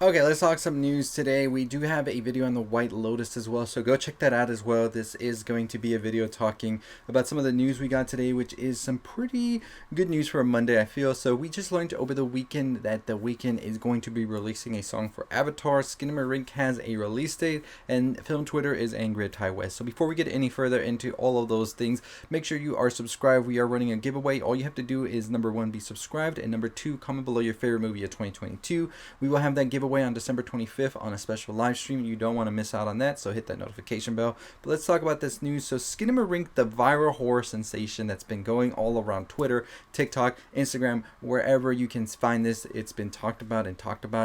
Okay, let's talk some news today. We do have a video on the White Lotus as well, so go check that out as well. This is going to be a video talking about some of the news we got today, which is some pretty good news for a Monday, I feel. So we just learned over the weekend that the Weeknd is going to be releasing a song for Avatar. Skinamarink has a release date, and Film Twitter is angry at Ty West. So before we get any further into all of those things, make sure you are subscribed. We are running a giveaway. All you have to do is number one, be subscribed, and number two, comment below your favorite movie of 2022. We will have that giveaway on December 25th on a special live stream. You don't want to miss out on that, so hit that notification bell. But let's talk about this news. So Skinamarink, the viral horror sensation that's been going all around Twitter, TikTok, Instagram, wherever you can find this, it's been talked about.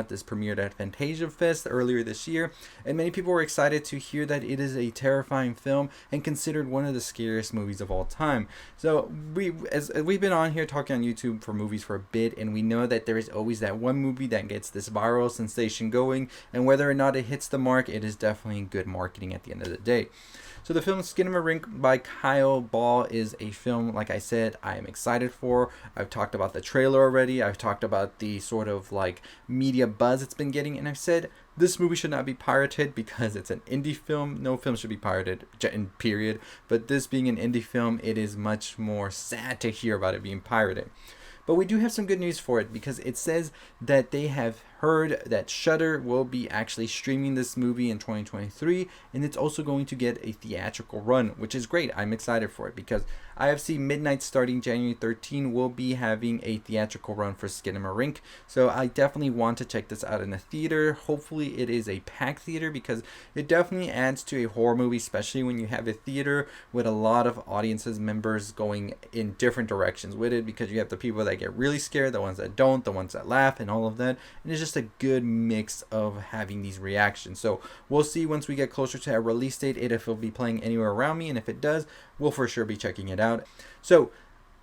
This premiered at Fantasia Fest earlier this year, and many people were excited to hear that it is a terrifying film and considered one of the scariest movies of all time. So we've been on here talking on YouTube for movies for a bit, and we know that there is always that one movie that gets this viral sensation going, and whether or not it hits the mark, it is definitely good marketing at the end of the day. So the film Skinamarink by Kyle Ball is a film, like I said, I am excited for. I've talked about the trailer already. I've talked about the sort of like media buzz it's been getting, and I've said this movie should not be pirated because it's an indie film. No film should be pirated, in period. But this being an indie film, it is much more sad to hear about it being pirated. But we do have some good news for it, because it says that they have heard that Shudder will be actually streaming this movie in 2023, and it's also going to get a theatrical run, which is great. I'm excited for it because IFC Midnight starting January 13 will be having a theatrical run for Skinamarink. So I definitely want to check this out in a theater. Hopefully it is a packed theater, because it definitely adds to a horror movie, especially when you have a theater with a lot of audiences members going in different directions with it, because you have the people that get really scared, the ones that don't, the ones that laugh, and all of that. And it's just a good mix of having these reactions. So we'll see once we get closer to a release date if it'll be playing anywhere around me, and if it does, we'll for sure be checking it out. So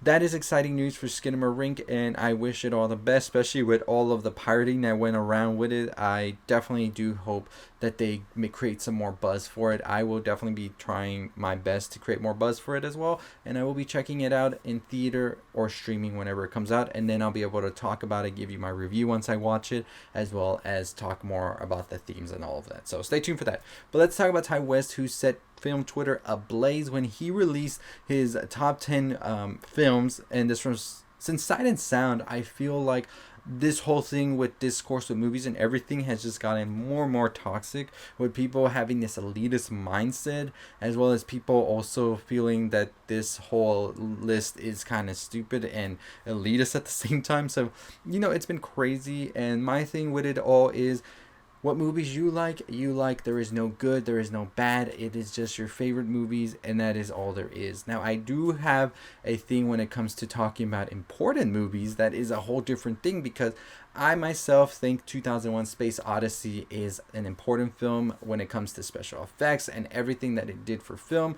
that is exciting news for Skinamarink, and I wish it all the best, especially with all of the pirating that went around with it. I definitely do hope that they may create some more buzz for it. I will definitely be trying my best to create more buzz for it as well, and I will be checking it out in theater or streaming whenever it comes out, and then I'll be able to talk about it, give you my review once I watch it, as well as talk more about the themes and all of that. So stay tuned for that. But let's talk about Ty West, who set film Twitter ablaze when he released his top 10 films, and this was since Sight and Sound. I feel like this whole thing with discourse with movies and everything has just gotten more and more toxic, with people having this elitist mindset, as well as people also feeling that this whole list is kind of stupid and elitist at the same time. So it's been crazy, and my thing with it all is, what movies you like, you like. There is no good, there is no bad. It is just your favorite movies, and that is all there is. Now, I do have a thing when it comes to talking about important movies. That is a whole different thing, because I myself think 2001 Space Odyssey is an important film when it comes to special effects and everything that it did for film.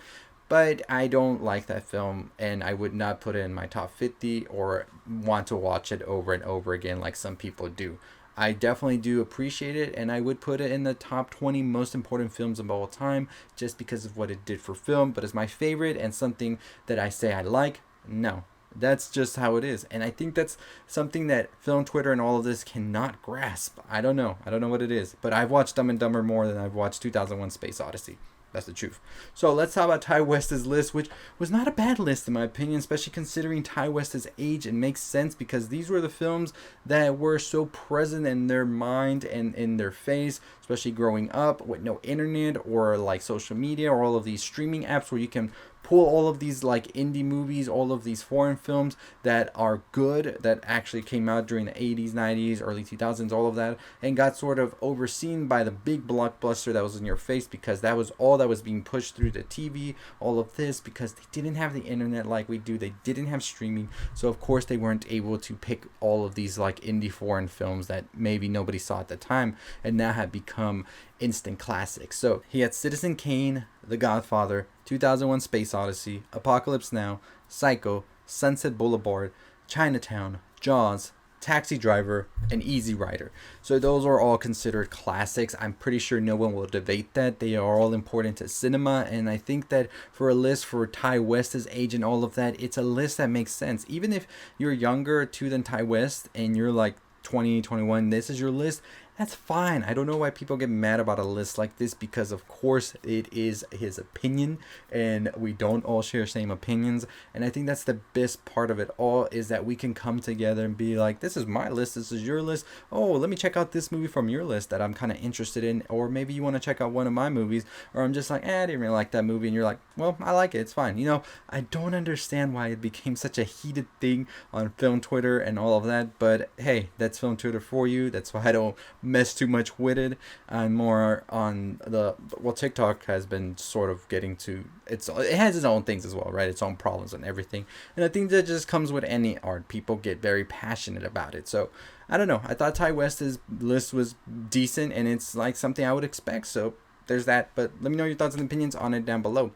But I don't like that film, and I would not put it in my top 50 or want to watch it over and over again like some people do. I definitely do appreciate it, and I would put it in the top 20 most important films of all time, just because of what it did for film. But as my favorite and something that I say I like, no. That's just how it is. And I think that's something that film Twitter and all of this cannot grasp. I don't know what it is. But I've watched Dumb and Dumber more than I've watched 2001 Space Odyssey. That's the truth. So let's talk about Ty West's list, which was not a bad list in my opinion, especially considering Ty West's age. It makes sense, because these were the films that were so present in their mind and in their face, especially growing up with no internet or like social media or all of these streaming apps where you can pull all of these like indie movies, all of these foreign films that are good, that actually came out during the 80s, 90s, early 2000s, all of that, and got sort of overseen by the big blockbuster that was in your face, because that was all that was being pushed through the TV, all of this, because they didn't have the internet like we do. They didn't have streaming, so of course they weren't able to pick all of these like indie foreign films that maybe nobody saw at the time and now have become instant classics. So he had Citizen Kane, The Godfather, 2001 Space Odyssey, Apocalypse Now, Psycho, Sunset Boulevard, Chinatown, Jaws, Taxi Driver, and Easy Rider. So those are all considered classics. I'm pretty sure no one will debate that. They are all important to cinema, and I think that for a list for Ty West's age and all of that, it's a list that makes sense. Even if you're younger too than Ty West and you're like 20, 21, this is your list, that's fine. I don't know why people get mad about a list like this, because of course it is his opinion and we don't all share same opinions. And I think that's the best part of it all, is that we can come together and be like, this is my list, this is your list. Oh, let me check out this movie from your list that I'm kind of interested in. Or maybe you want to check out one of my movies, or I'm just like, I didn't really like that movie. And you're like, well, I like it, it's fine. I don't understand why it became such a heated thing on film Twitter and all of that. But hey, that's film Twitter for you. That's why I don't mess too much with it. I'm more on TikTok has been sort of getting to it has its own things as well, right? Its own problems and everything. And I think that just comes with any art. People get very passionate about it. So I don't know. I thought Ty West's list was decent, and it's like something I would expect. So there's that. But let me know your thoughts and opinions on it down below.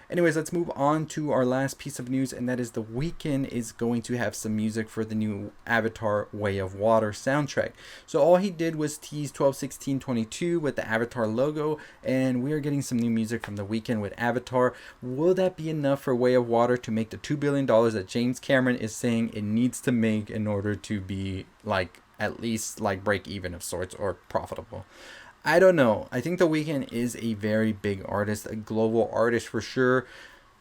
Anyways, let's move on to our last piece of news, and that is The Weeknd is going to have some music for the new Avatar Way of Water soundtrack. So all he did was tease 12/16/22 with the Avatar logo, and we are getting some new music from The Weeknd with Avatar. Will that be enough for Way of Water to make the $2 billion that James Cameron is saying it needs to make in order to be like at least like break even of sorts or profitable? I don't know. I think The Weeknd is a very big artist, a global artist for sure.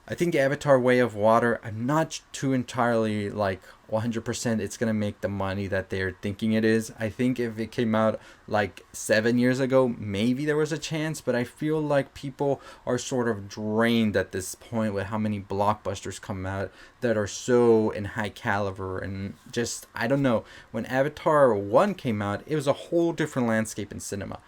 I think Avatar Way of Water, I'm not too entirely like 100% it's going to make the money that they're thinking it is. I think if it came out like 7 years ago, maybe there was a chance, but I feel like people are sort of drained at this point with how many blockbusters come out that are so in high caliber. And just, I don't know, when Avatar 1 came out, it was a whole different landscape in cinema.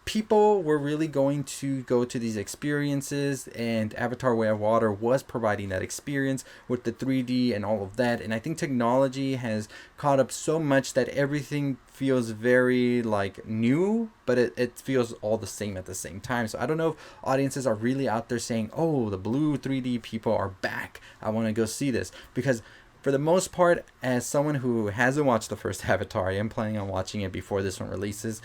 People were really going to go to these experiences, and Avatar Way of Water was providing that experience with the 3D and all of that. And I think technology has caught up so much that everything feels very like new, but it feels all the same at the same time. So I don't know if audiences are really out there saying, oh, the blue 3D people are back, I want to go see this. Because for the most part, as someone who hasn't watched the first Avatar, I am planning on watching it before this one releases.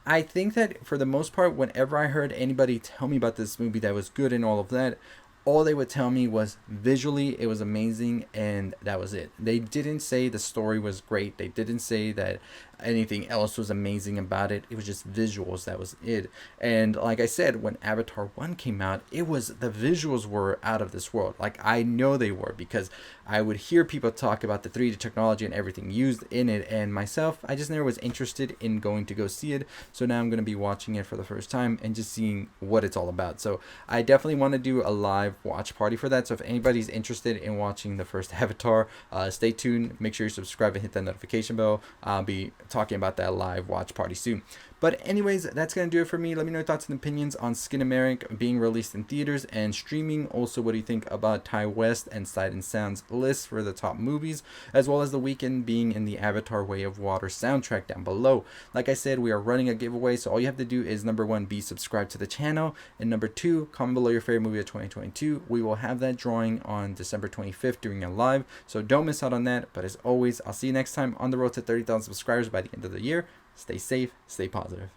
I think that for the most part, whenever I heard anybody tell me about this movie that was good and all of that, all they would tell me was visually it was amazing, and that was it. They didn't say the story was great. They didn't say that anything else was amazing about it. It was just visuals. That was it. And like I said, when Avatar 1 came out, the visuals were out of this world. Like, I know they were, because I would hear people talk about the 3D technology and everything used in it, and myself, I just never was interested in going to go see it. So now I'm going to be watching it for the first time and just seeing what it's all about. So I definitely want to do a live watch party for that. So if anybody's interested in watching the first Avatar, stay tuned. Make sure you subscribe and hit that notification bell. I'll be talking about that live watch party soon. But anyways, that's going to do it for me. Let me know your thoughts and opinions on Skinamarink being released in theaters and streaming. Also, what do you think about Ty West and Sight and Sound's list for the top movies, as well as The Weeknd being in the Avatar Way of Water soundtrack down below. Like I said, we are running a giveaway, so all you have to do is number 1, be subscribed to the channel, and number 2, comment below your favorite movie of 2022. We will have that drawing on December 25th during a live, so don't miss out on that. But as always, I'll see you next time on the road to 30,000 subscribers by the end of the year. Stay safe, stay positive.